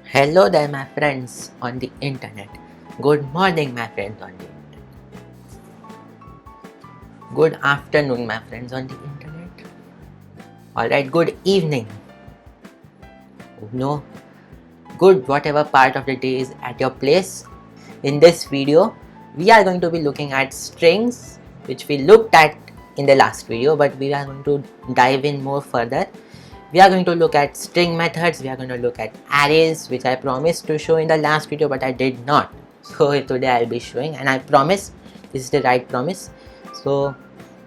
Hello there, my friends on the internet. Good morning, my friends on the internet. Good afternoon, my friends on the internet. Alright, good evening. No, good whatever part of the day is at your place. In this video, we are going to be looking at strings, which we looked at in the last video, but we are going to dive in more further. We are going to look at string methods, we are going to look at arrays, which I promised to show in the last video, but I did not. So today I'll be showing, and I promise this is the right promise. So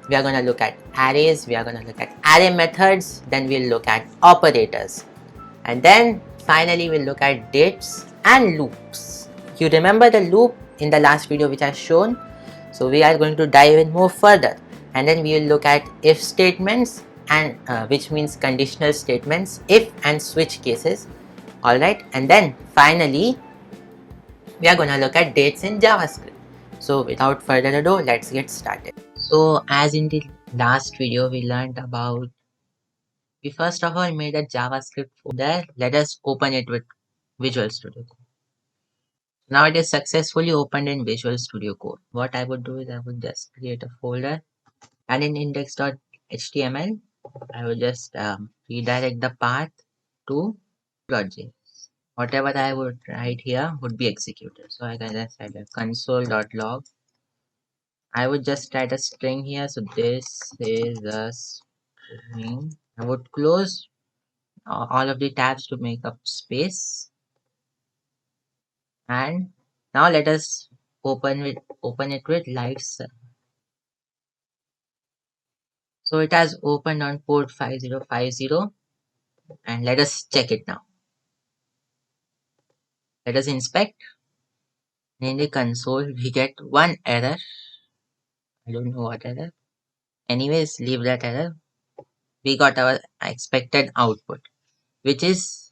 we are going to look at arrays, we are going to look at array methods, then we'll look at operators, and then finally we'll look at dates and loops. You remember the loop in the last video which I shown? So we are going to dive in more further, and then we will look at if statements, and which means conditional statements, if and switch cases. Alright, and then finally we are going to look at dates in JavaScript. So without further ado, let's get started. So as in the last video we learned about, we first of all made a JavaScript folder. Let us open it with Visual Studio Code. Now it is successfully opened in Visual Studio Code. What I would do is I would just create a folder, and in index.html I would just redirect the path to .js. Whatever I would write here would be executed. So I can just write a console.log. I would just write a string here. So this is a string. I would close all of the tabs to make up space, and now let us open it with lights. So it has opened on port 5050, and let us check it now. Let us inspect. In the console we get one error. I don't know what error. Anyways, leave that error. We got our expected output, which is,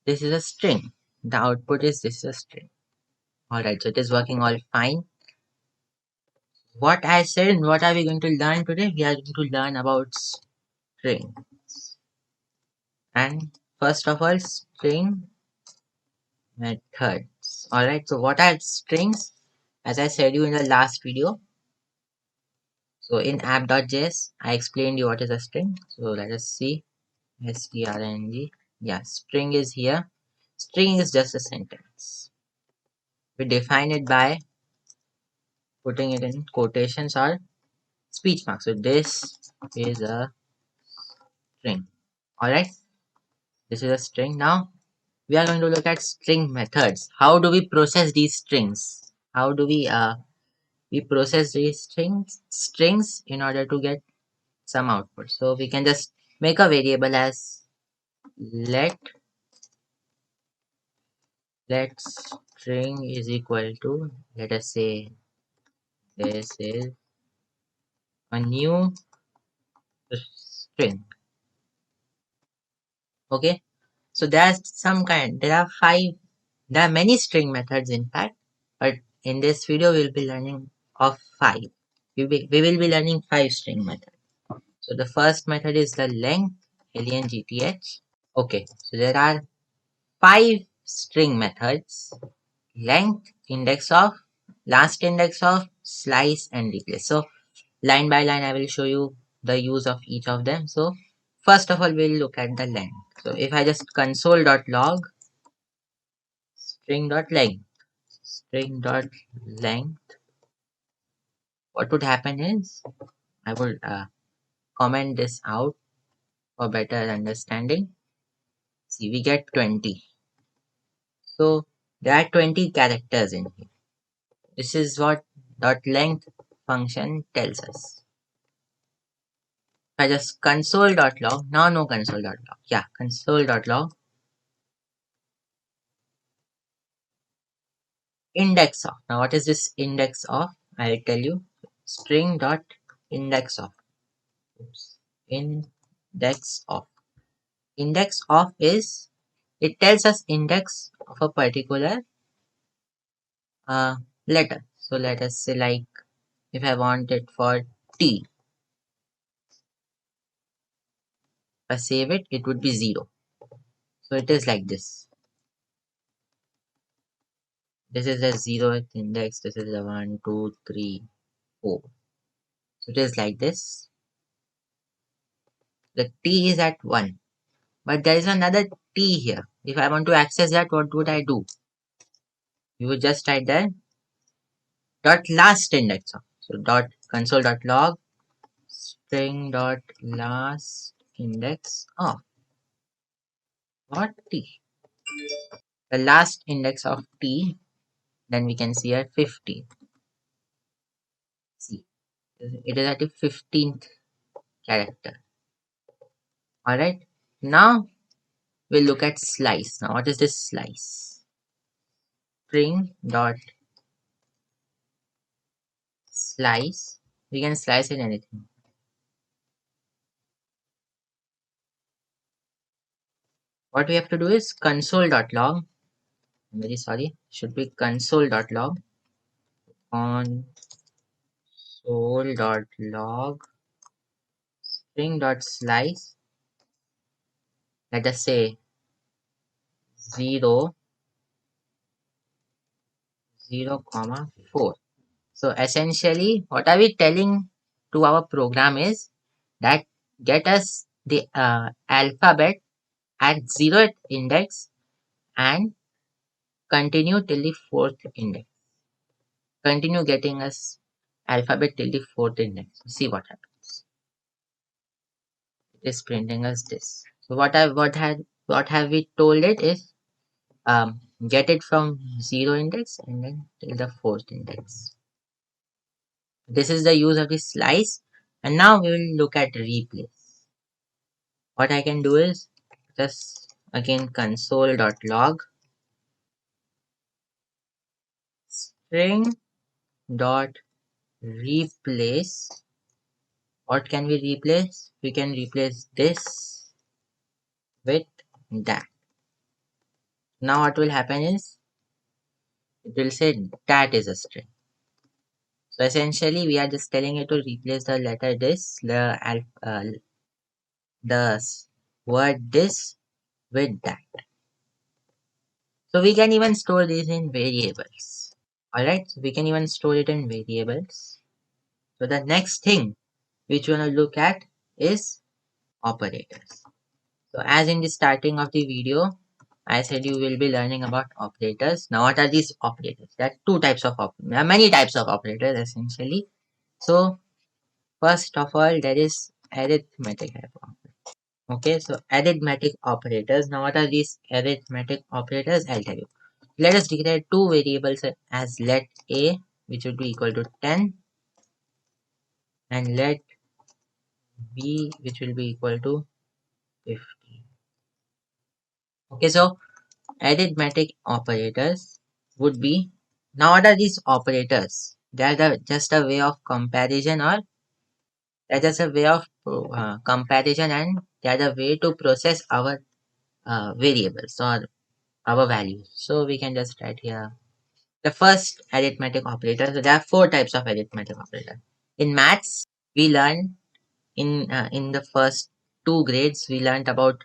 this is a string. The output is, this is a string. Alright, so it is working all fine. What I said, what are we going to learn today? We are going to learn about string. And first of all, string methods. Alright, so what are strings? As I said you in the last video, so in app.js I explained you what is a string. So let us see. String. Yeah, string is here. String is just a sentence. We define it by putting it in quotations or speech marks. So this is a string. Alright, this is a string. Now we are going to look at string methods. How do we process these strings? How do we process these strings in order to get some output? So we can just make a variable as let string is equal to, let us say this is a new string. Okay, so there are many string methods in fact, but in this video we'll be learning of 5. We will be learning 5 string methods. So the first method is the length, length. Okay, so there are 5 string methods: length, index of, last index of, slice, and replace. So line by line I will show you the use of each of them. So first of all we'll look at the length. So if I just console.log string.length, what would happen is I would comment this out for better understanding. See, we get 20. So there are 20 characters in here. This is what .length function tells us. If I just console.log, now no console.log. Yeah, console.log index of. Now what is this index of? I'll tell you. String.index of. Oops. Index of. Index of is, it tells us index of a particular letter. So let us say, like, if I want it for T, if I save it, it would be 0. So it is like this. This is the 0th index, this is the 1, 2, 3, 4. So it is like this. The t is at 1. But there is another t here. If I want to access that, what would I do? You would just write that dot last index of. So dot console dot log string dot last index of what t. The last index of t, then we can see here 15. See, it is at the 15th character. Alright. Now we'll look at slice. Now what is this slice? String dot slice. We can slice in anything. What we have to do is console.log. I'm very sorry. Should be console.log. Console.log string.slice. Let us say 0, 0, 4. So essentially, what are we telling to our program is that get us the alphabet at 0th index and continue till the 4th index. Continue getting us alphabet till the 4th index. See what happens. It is printing us this. So what have we told it is get it from 0 index and then till the 4th index. This is the use of the slice, and now we will look at replace. What I can do is just again console.log string dot replace. What can we replace? We can replace this with that. Now what will happen is it will say that is a string. So essentially we are just telling it to replace the letter this, the word this with that. So we can even store these in variables. Alright, so we can even store it in variables. So the next thing which we want to look at is operators. So as in the starting of the video, I said you will be learning about operators. Now what are these operators? There are two types of there are many types of operators essentially. So first of all, there is arithmetic operators. Okay, so arithmetic operators. Now what are these arithmetic operators? I'll tell you. Let us declare two variables as let a, which would be equal to 10, and let b, which will be equal to 50. Okay, so arithmetic operators would be, now what are these operators? They are just a way of comparison, or they're just a way of comparison, and they are the way to process our variables or our values. So we can just write here the first arithmetic operator. So there are four types of arithmetic operator. In maths, we learn in the first two grades we learned about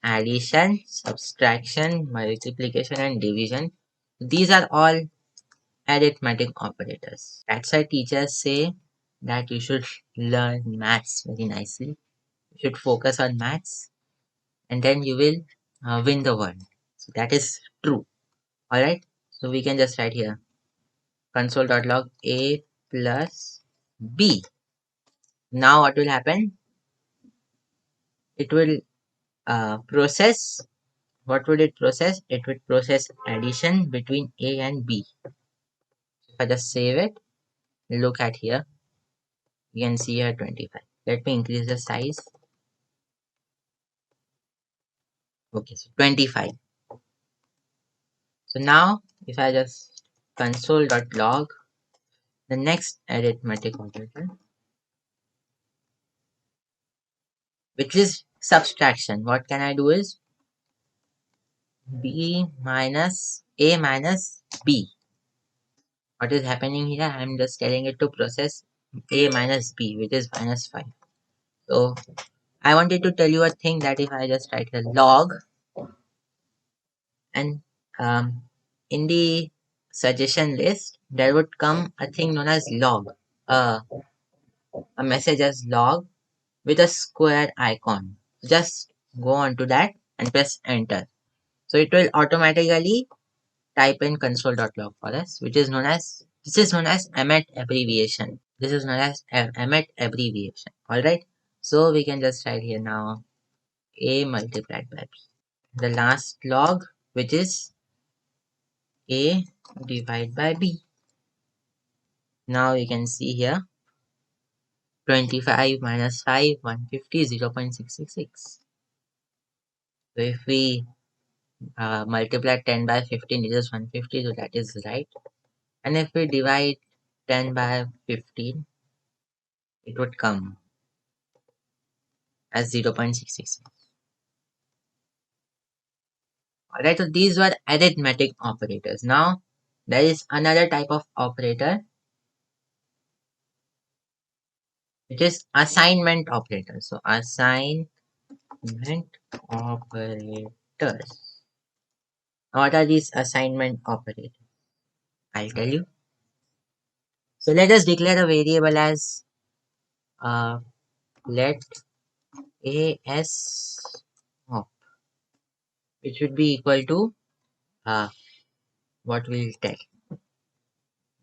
addition, subtraction, multiplication, and division. These are all arithmetic operators. That's why teachers say that you should learn maths very nicely. You should focus on maths, and then you will win the world. So that is true. Alright. So we can just write here console.log a plus b. Now what will happen? It will process. What would it process? It would process addition between a and b. If I just save it, look at here, you can see here 25. Let me increase the size. Okay, so 25. So now if I just console.log the next arithmetic operator, which is subtraction, what can I do is b minus a minus b. What is happening here? I'm just telling it to process a minus b, which is minus 5. So I wanted to tell you a thing that if I just write a log, and in the suggestion list, there would come a thing known as log, uh, a message as log with a square icon. Just go on to that and press enter. So it will automatically type in console.log for us, which is known as, this is known as emmet abbreviation. This is known as emmet abbreviation. Alright. So we can just write here now a multiplied by b. The last log, which is a divided by b. Now you can see here 25 minus 5, 150, 0.666. So if we multiply 10 by 15, it is 150, so that is right. And if we divide 10 by 15, it would come as 0.666. Alright, so these were arithmetic operators. Now there is another type of operator, which is assignment operator. So assignment operators. What are these assignment operators? I'll tell you. So let us declare a variable as let as op, which would be equal to what we'll tell.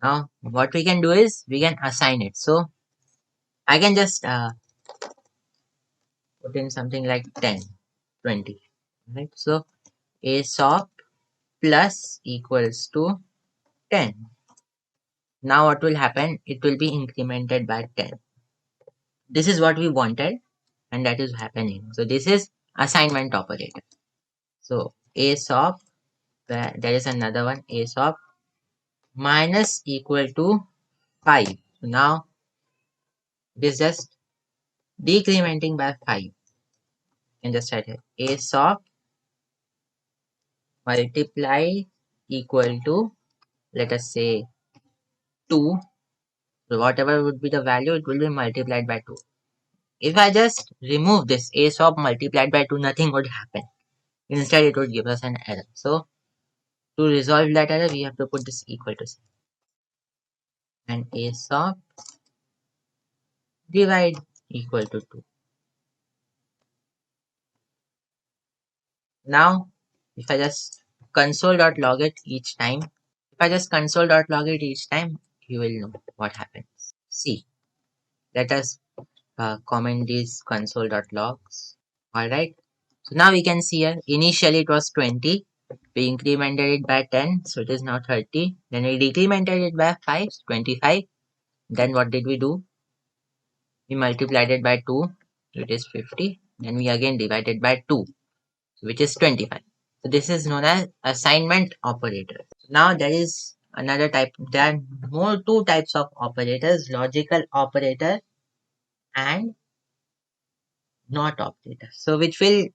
Now what we can do is we can assign it. So I can just put in something like 10, 20. Right? So asop plus equals to 10. Now what will happen? It will be incremented by 10. This is what we wanted, and that is happening. So this is assignment operator. So asop, there is another one, asop minus equal to 5. So now it is just decrementing by 5. You can just write here asop multiply equal to, let us say, 2. So whatever would be the value, it will be multiplied by 2. If I just remove this asop multiplied by 2, nothing would happen. Instead, it would give us an error. So to resolve that error, we have to put this equal to sign. And asop divide equal to 2. Now, if I just console.log it each time, you will know what happens. See, let us comment these console.logs. Alright, so now we can see here, initially it was 20, we incremented it by 10, so it is now 30, then we decremented it by 5, 25, then what did we do? We multiplied it by 2, so it is 50, then we again divided by 2, which is 25. So this is known as assignment operator. Now there is another type, there are more two types of operators, logical operator and not operator. So which will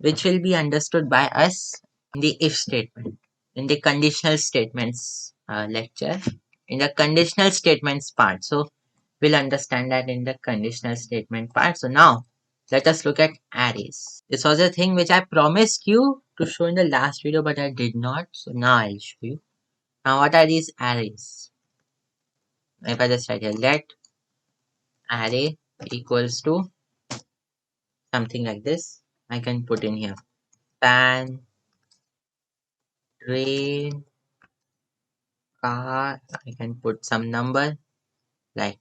be understood by us in the if statement, in the conditional statements lecture, in the conditional statements part. So we'll understand that in the conditional statement part. So now let us look at arrays. This was a thing which I promised you to show in the last video, but I did not. So now I'll show you. Now what are these arrays? If I just write here let array equals to something like this, I can put in here pan, train, car. I can put some number like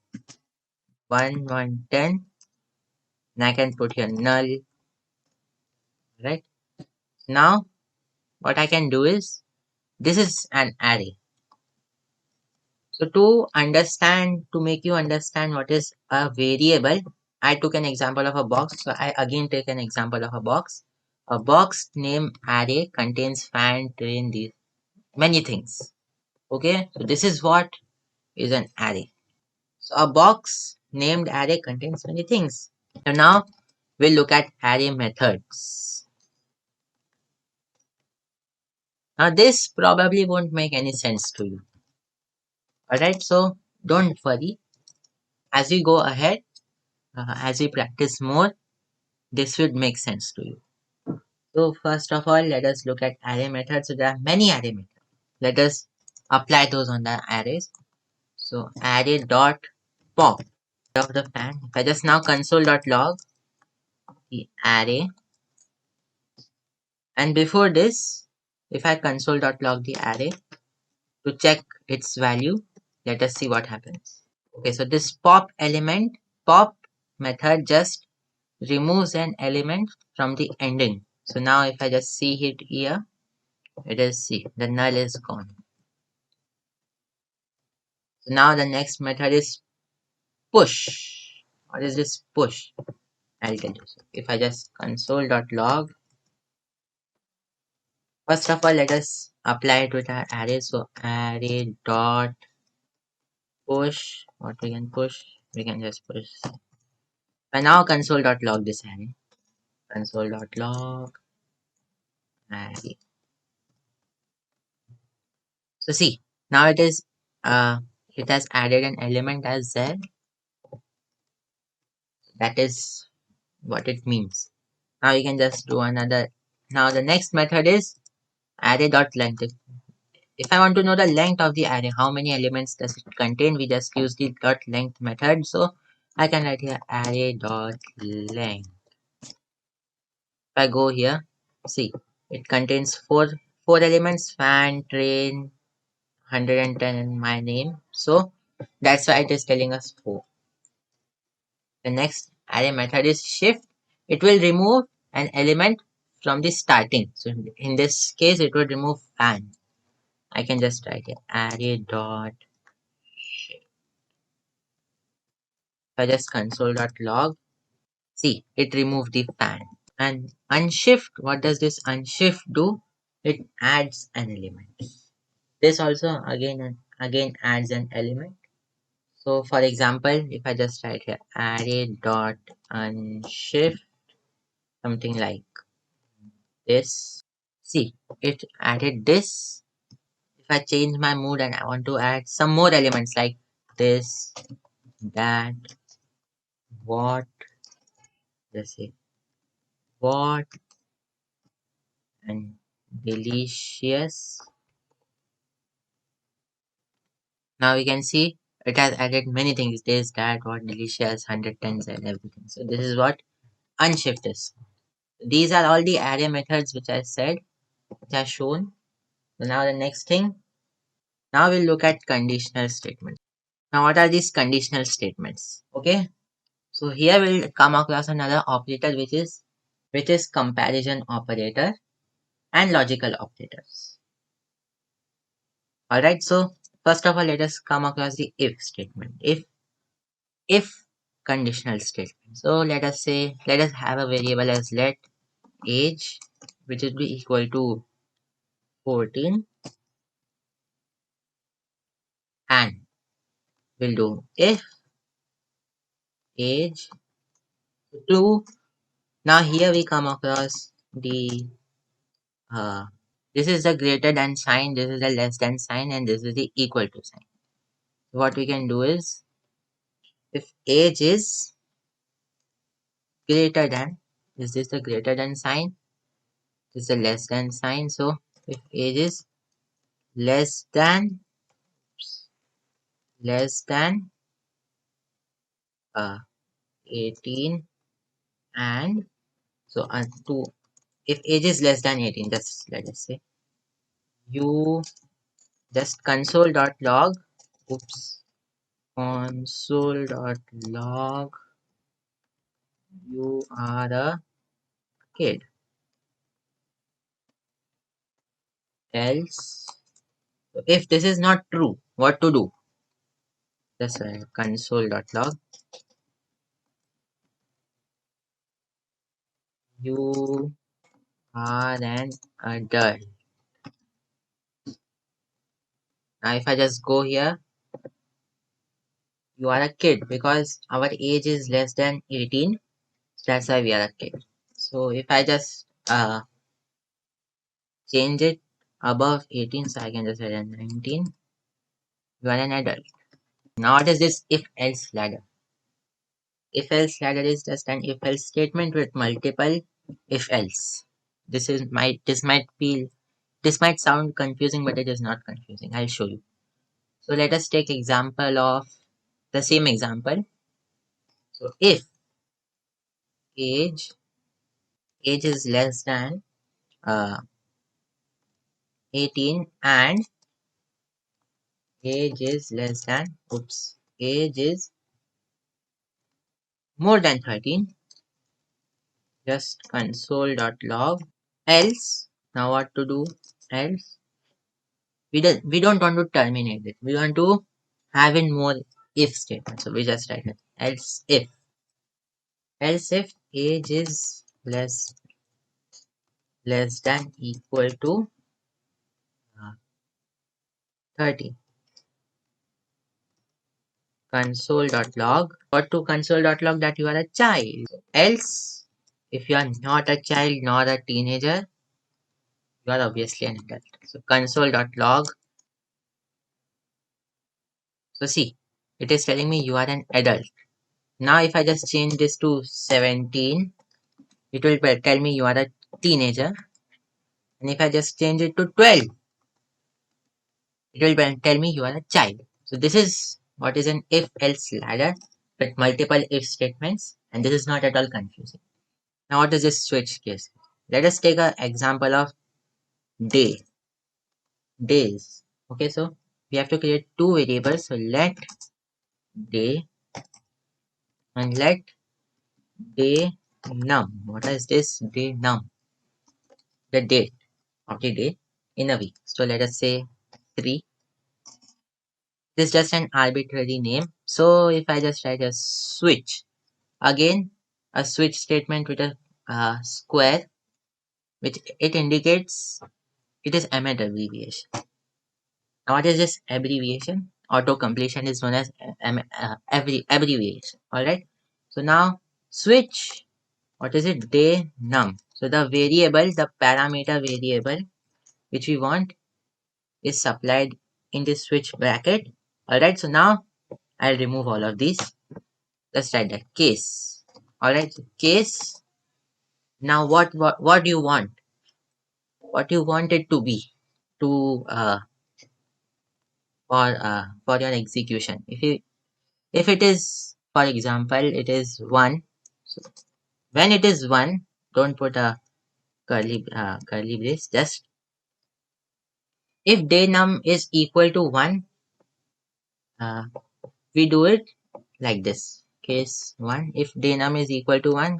1, 1, 10, and I can put here null. Right now what I can do is, this is an array. So to make you understand what is a variable, I took an example of a box. So I again take an example of a box. A box named array contains fan, train, these many things. Okay, so this is what is an array. So a box named array contains many things. So now we'll look at array methods. Now this probably won't make any sense to you. Alright, so don't worry. As we go ahead, as we practice more, this should make sense to you. So first of all, let us look at array methods. So there are many array methods. Let us apply those on the arrays. So array dot pop of the fan. If I just now console.log the array, and before this, if I console.log the array to check its value, let us see what happens. Okay, so this pop method just removes an element from the ending. So now if I just see it here, it is see the null is gone. So now the next method is push. What is this push? I'll tell you. So if I just console.log, first of all, let us apply it with our array. So array dot push. What we can push? We can just push. And now console.log this array. Console.log array. So see, now it has added an element as z. That is what it means. Now you can just do another. Now the next method is array.length. If I want to know the length of the array, how many elements does it contain, we just use the dot length method. So I can write here array.length. If I go here, see, it contains four elements: fan, train, 110, and my name. So that's why it is telling us 4. The next array method is shift. It will remove an element from the starting. So in this case, it would remove fan. I can just write here array dot shift. If I just console.log, see, it removed the fan. And unshift, what does this unshift do? It adds an element. This also again adds an element. So for example, if I just write here array dot unshift, something like this. See, it added this. If I change my mood and I want to add some more elements like this, that, what, let's say what, and delicious. Now you can see it has added many things. This, that, what, delicious, 110s and everything. So this is what unshift is. These are all the array methods which I said, which are shown. So now the next thing, now we'll look at conditional statements. Now what are these conditional statements? Okay, so here we'll come across another operator which is comparison operator and logical operators. Alright, so first of all let us come across the if statement. If conditional statement. So let us have a variable as let age, which will be equal to 14, and we'll do if age to. Now here we come across the this is the greater than sign, this is the less than sign, and this is the equal to sign. What we can do is, if age is greater than, is this the greater than sign, this is the less than sign. So if age is less than less than 18, and so to, if age is less than 18, just let us say you just console.log, oops, console.log, you are a kid, else if this is not true, what to do? Just console.log, you are an adult. Now if I just go here, you are a kid because our age is less than 18, so that's why we are a kid. So if I just change it above 18, so I can just add 19, you are an adult. Now what is this if else ladder? If else ladder is just an if else statement with multiple if else. This might sound confusing, but it is not confusing. I'll show you. So let us take example of the same example. So if age is less than uh, 18 and age is less than age is more than 13, just console.log. Else, now what to do? Else, we don't want to terminate it. We want to have in more if statement. So we just write it. Else if age is less than equal to 30. Console.log. What to console.log? That you are a child. Else, if you are not a child nor a teenager, you are obviously an adult. So console.log. So see, it is telling me you are an adult. Now if I just change this to 17, it will tell me you are a teenager. And if I just change it to 12, it will tell me you are a child. So this is what is an if-else ladder with multiple if statements, and this is not at all confusing. Now what is this switch case? Let us take an example of days. Okay, so we have to create two variables. So let day and let day num. What is this day num? The date of the day in a week. So let us say 3. This is just an arbitrary name. So if I just write a switch, again a switch statement with a square, which it indicates it is mth abbreviation. Now what is this abbreviation? Auto completion is known as every abbreviation. Alright. So now switch, what is it? Day num. So the variable, the parameter variable which we want is supplied in this switch bracket. Alright, so now I'll remove all of these. Let's write that case. Alright, so case. Now what do you want? What you want it to be to for your execution. If it is, for example, it is 1. So when it is 1, don't put a curly brace. Just if day num is equal to 1, uh, we do it like this. Case 1, if day num is equal to 1,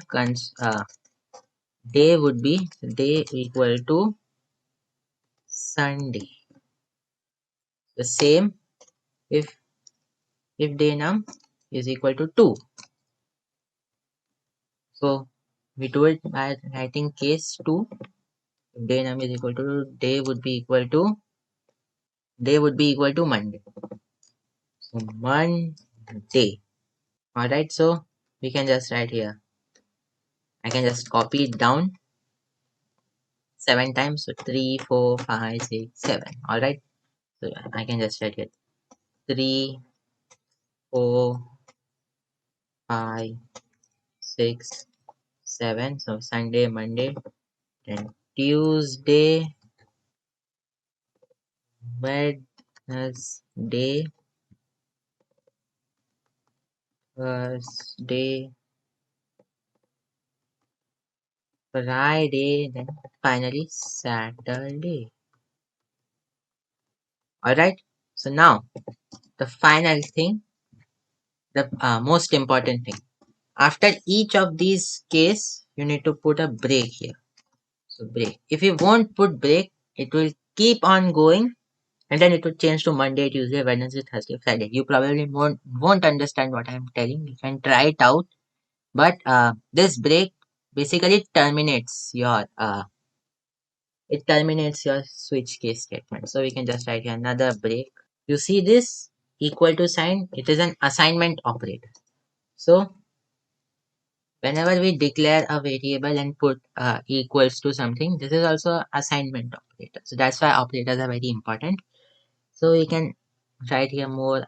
day would be day equal to Sunday. The same if day num is equal to 2. So we do it by writing case 2. If day num is equal to day would be equal to Monday. So Monday. Alright, so we can just write here. I can just copy it down 7 times. So 3, 4, 5, 6, 7. Alright. So I can just write it 3, 4, 5, 6, 7. So Sunday, Monday, then Tuesday, Wednesday, Thursday, Friday, then finally Saturday. Alright, so now the final thing, the most important thing. After each of these case, you need to put a break here. So break. If you won't put break, it will keep on going and then it will change to Monday, Tuesday, Wednesday, Thursday, Friday. You probably won't understand what I'm telling. You can try it out. But this break basically terminates your switch case statement. So we can just write here another break. You see this equal to sign, it is an assignment operator. So whenever we declare a variable and put equals to something, this is also assignment operator. So that's why operators are very important. So we can write here more.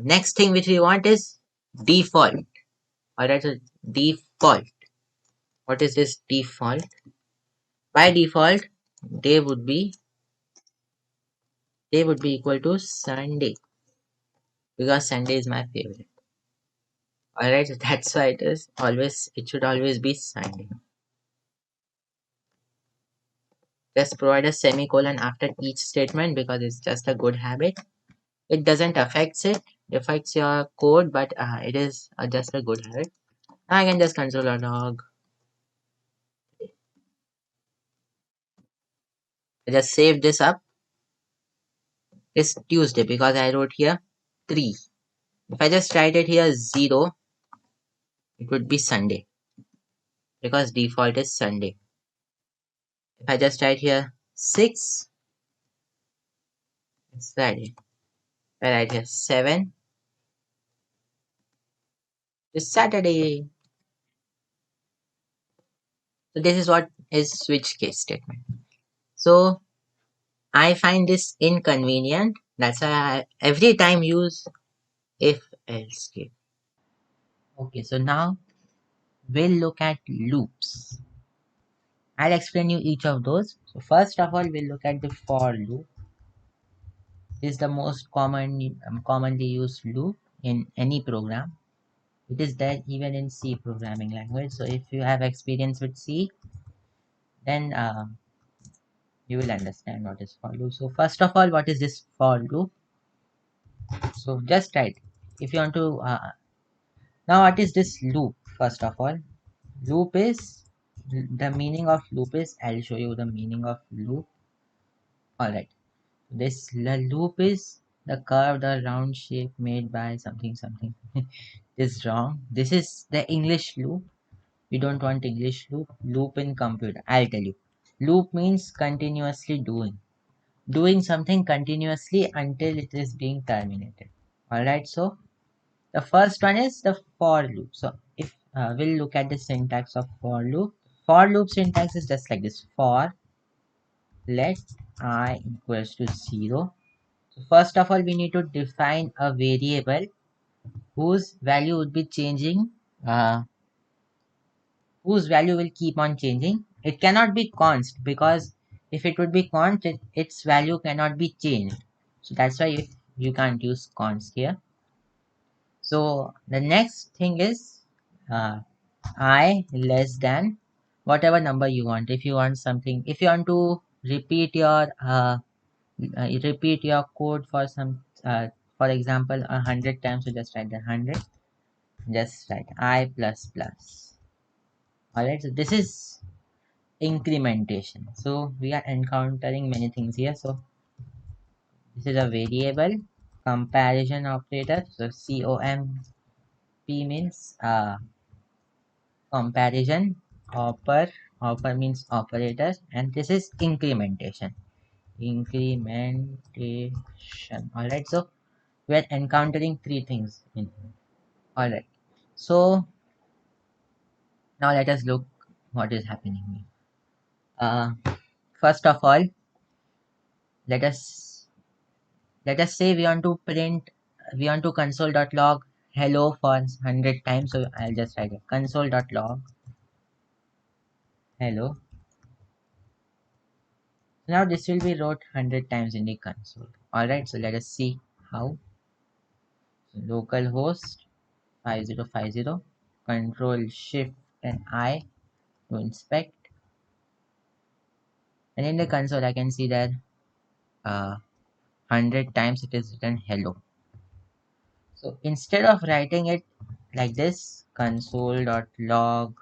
Next thing which we want is default. Alright, so default. What is this default? By default, day would be equal to Sunday. because Sunday is my favorite. Alright, so that's why it should always be Sunday. Just provide a semicolon after each statement because it's just a good habit. It doesn't affects your code, but it is just a good habit. I can just console a log. I just save this up. It's Tuesday because I wrote here 3. If I just write it here 0, it would be Sunday because default is Sunday. If I just write here 6, it's Friday. If I write here 7, it's Saturday. So this is what is switch case statement. So I find this inconvenient. That's why I every time use if else case. Okay, so now we'll look at loops. I'll explain you each of those. So first of all, we'll look at the for loop. This is the most commonly used loop in any program. It is there even in C programming language. So if you have experience with C, then you will understand what is for loop. So first of all, what is this for loop? So just write. If you want to now, what is this loop? First of all, loop is the meaning of loop is. I'll show you the meaning of loop. All right. This loop is the curved or round shape made by something something. This is wrong. This is the English loop. We don't want English loop. Loop in computer. I'll tell you. Loop means continuously doing. Doing something continuously until it is being terminated. Alright, so the first one is the for loop. So if we'll look at the syntax of for loop. For loop syntax is just like this. For let I equals to 0. So first of all, we need to define a variable whose value would be changing, uh, whose value will keep on changing. It cannot be const because if it would be const, its value cannot be changed. So that's why you can't use const here. So the next thing is uh, I less than whatever number you want. If you want something, if you want to repeat your code for some for example 100 times, so just write the 100, just write I plus plus. All right, so this is incrementation. So we are encountering many things here. So this is a variable comparison operator. So means comparison. Opper means operator, and this is incrementation. All right, so we are encountering three things in here. All right, so now let us look what is happening here. First of all, let us say we want to console.log hello for 100 times. So I'll just write it console.log hello. Now this will be wrote 100 times in the console. Alright, so let us see how. So localhost 5050, control shift and I to inspect. And in the console I can see that 100 times it is written hello. So instead of writing it like this, console.log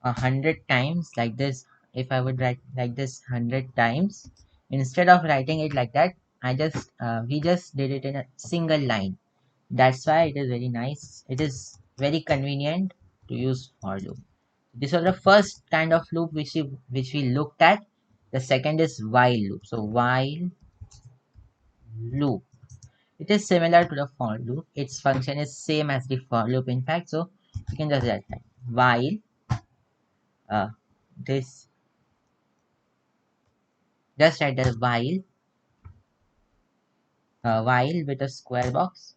100 times like this, if I would write like this 100 times, instead of writing it like that, we just did it in a single line. That's why it is very nice. It is very convenient to use for loop. This was the first kind of loop which we looked at. The second is while loop. So while loop, it is similar to the for loop. Its function is same as the for loop, in fact. So you can just write that while uh, this just write that while with a square box.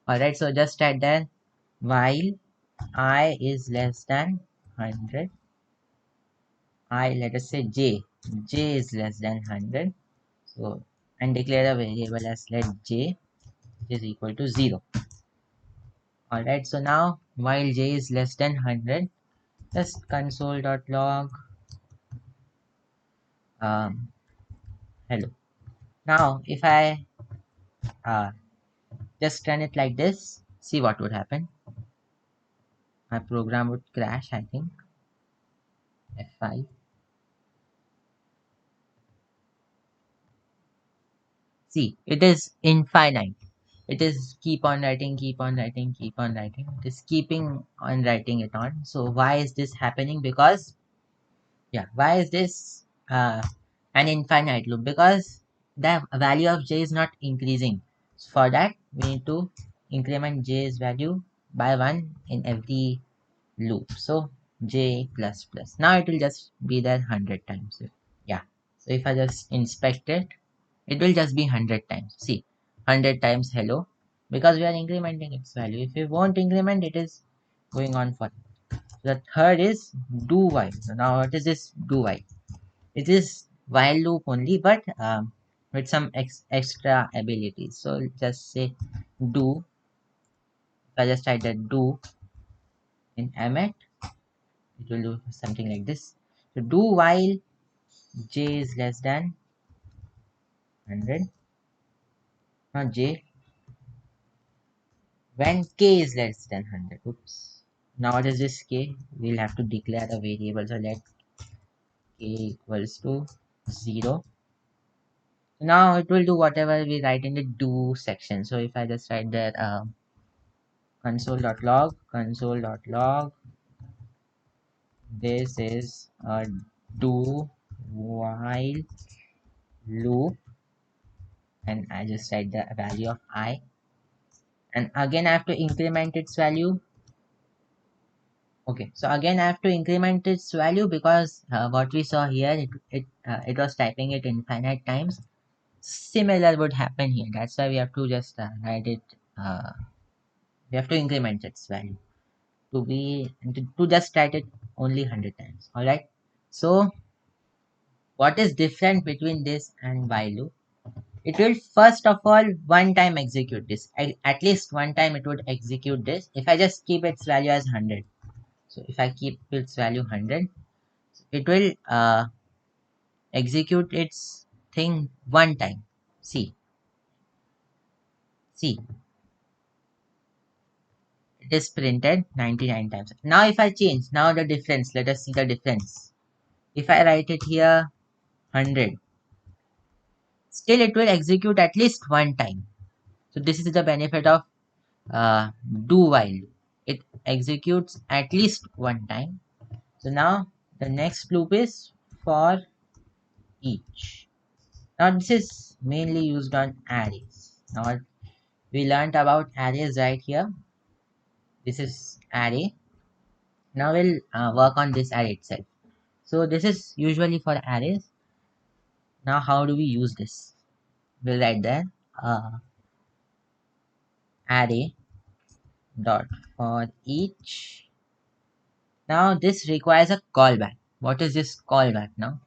Alright, so just write that while I is less than 100, I let us say j j is less than 100. So, and declare a variable as let j is equal to 0. Alright, so now while j is less than 100, just console.log um, hello. Now, if I uh, just run it like this, see what would happen. My program would crash, I think. F5. See, it is infinite. It is keep on writing, keep on writing, keep on writing. It is keeping on writing it on. So why is this happening? Because why is this an infinite loop? Because the value of j is not increasing. So for that, we need to increment j's value by 1 in every loop. So j plus plus. Now it will just be there 100 times. Yeah. So if I just inspect it, it will just be 100 times. See, 100 times hello, because we are incrementing its value. If we won't increment, it is going on for. The third is do while. So now what is this do while? It is while loop only, but with some extra abilities. So just say do. If I just type that do in emmet, it will do something like this. So do while j is less than 100, not j, when k is less than 100. Oops. Now what is this k? We'll have to declare a variable. So let k equals to 0. Now it will do whatever we write in the do section. So if I just write that console.log, this is a do while loop, and I just write the value of I, and again I have to increment its value. Okay, so again I have to increment its value because what we saw here, it was typing it infinite times. Similar would happen here. That's why we have to just write it. We have to increment its value to just write it only 100 times. All right. So what is different between this and while loop? It will first of all one time execute this. At least one time it would execute this. If I just keep its value as 100. So if I keep its value 100, it will execute its thing one time. See, see, it is printed 99 times. Now if I change, now the difference, let us see the difference. If I write it here 100, still it will execute at least one time. So this is the benefit of do while. It executes at least one time. So now the next loop is for each. Now this is mainly used on arrays. Now we learned about arrays right here. This is array. Now we'll work on this array itself. So this is usually for arrays. Now how do we use this? We'll write there array dot for each. Now this requires a callback. What is this callback now?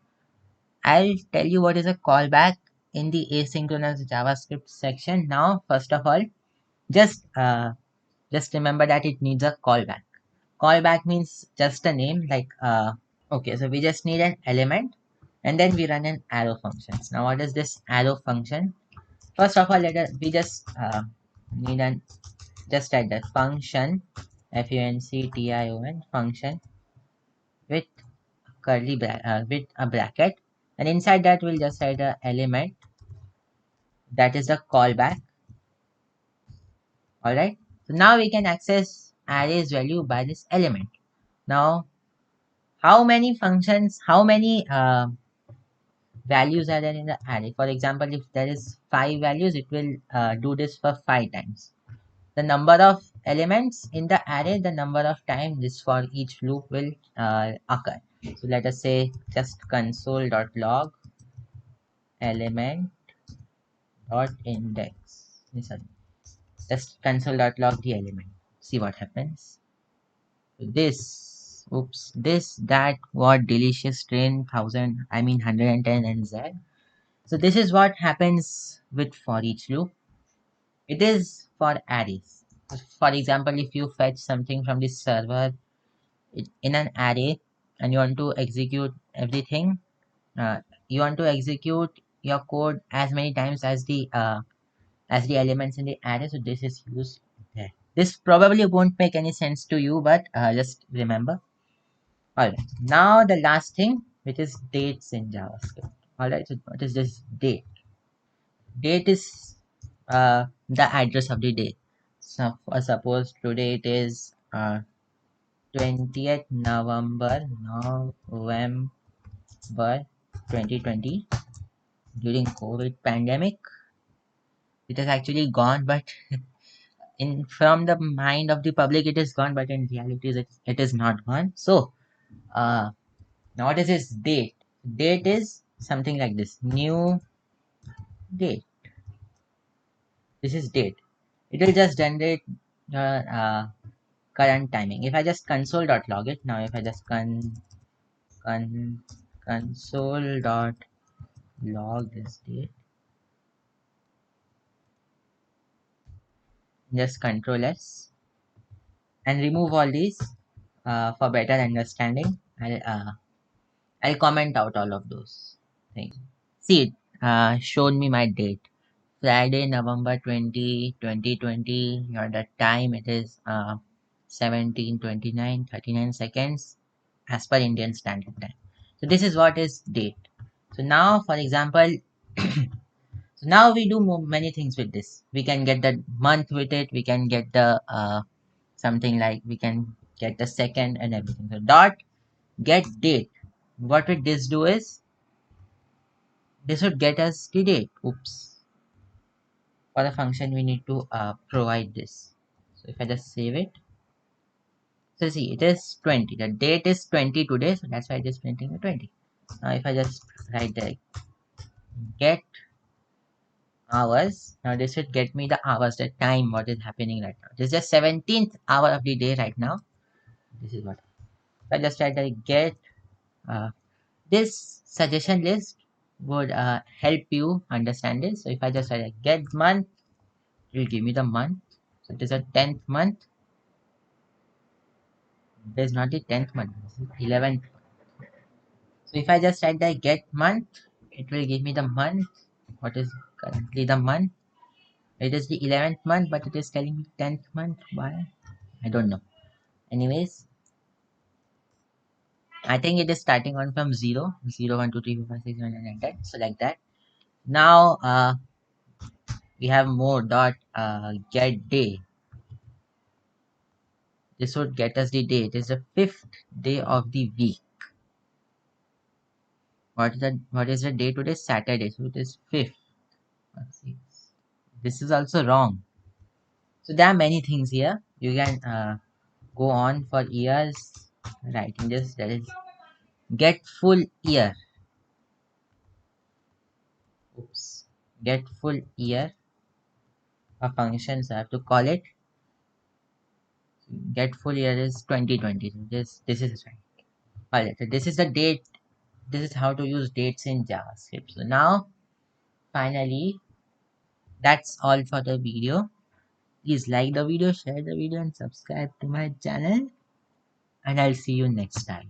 I'll tell you what is a callback in the asynchronous JavaScript section. Now first of all, just remember that it needs a callback. Callback means just a name like okay, so we just need an element and then we run an arrow functions. Now what is this arrow function? First of all, we just need an just write that function function function with with a bracket, and inside that we'll just write a element that is the callback. All right. So now we can access arrays value by this element. Now, how many functions? How many values are there in the array? For example, if there is 5 values, it will do this for 5 times. The number of elements in the array, the number of times this for each loop will occur. So let us say just console.log element dot index. Sorry, just console.log the element. See what happens. This oops, this, that, what, delicious, train, 1000, I mean 110 and z. So this is what happens with for each loop. It is for arrays. For example, if you fetch something from this server in an array and you want to execute everything, uh, you want to execute your code as many times as the elements in the array. So this is used there. This probably won't make any sense to you, but just remember. Alright, now the last thing, which is dates in JavaScript. Alright, so what is this date? Date is the address of the day. So suppose today it is 20th November 2020. During COVID pandemic, it has actually gone, but in from the mind of the public it is gone, but in reality it is not gone. So uh now what is this date? Date is something like this: new date. This is date. It will just generate the current timing. If I just console.log it now, if I just con console.log this date, just control S and remove all these for better understanding. I'll comment out all of those things. See, it showed me my date. Friday, November 20, 2020. Your the time it is 17:29:39 seconds as per Indian Standard Time. So this is what is date. So now, for example, so now we do many things with this. We can get the month with it. We can get the something like we can get the second and everything. So dot get date. What would this do is this would get us the date. Oops. For the function we need to provide this. So if I just save it, so see it is 20. The date is 20 today, so that's why it is printing the 20. Now if I just write the get hours, now this should get me the hours, the time, what is happening right now. This is the 17th hour of the day right now. This is what if I just write the get uh, this suggestion list would help you understand this. So if I just write a get month, it will give me the month. So it is a 10th month. It is not the 10th month, it's the 11th. So if I just write the get month, it will give me the month. What is currently the month? It is the 11th month, but it is telling me 10th month. Why? I don't know. Anyways, I think it is starting on from 0, 0, 1, 2, 3, 4, 5, 6, 7, 8, 9, 10. So like that. Now we have more dot get day. This would get us the day. It is the 5th day of the week. What is the day today? Saturday. So it is 5th. Let's see. This is also wrong. So there are many things here. You can go on for years writing this. That is get full year. Oops. Get full year. A function, so I have to call it. Get full year is 2020. So this is right. Alright, so this is the date. This is how to use dates in JavaScript. So now finally that's all for the video. Please like the video, share the video and subscribe to my channel, and I'll see you next time.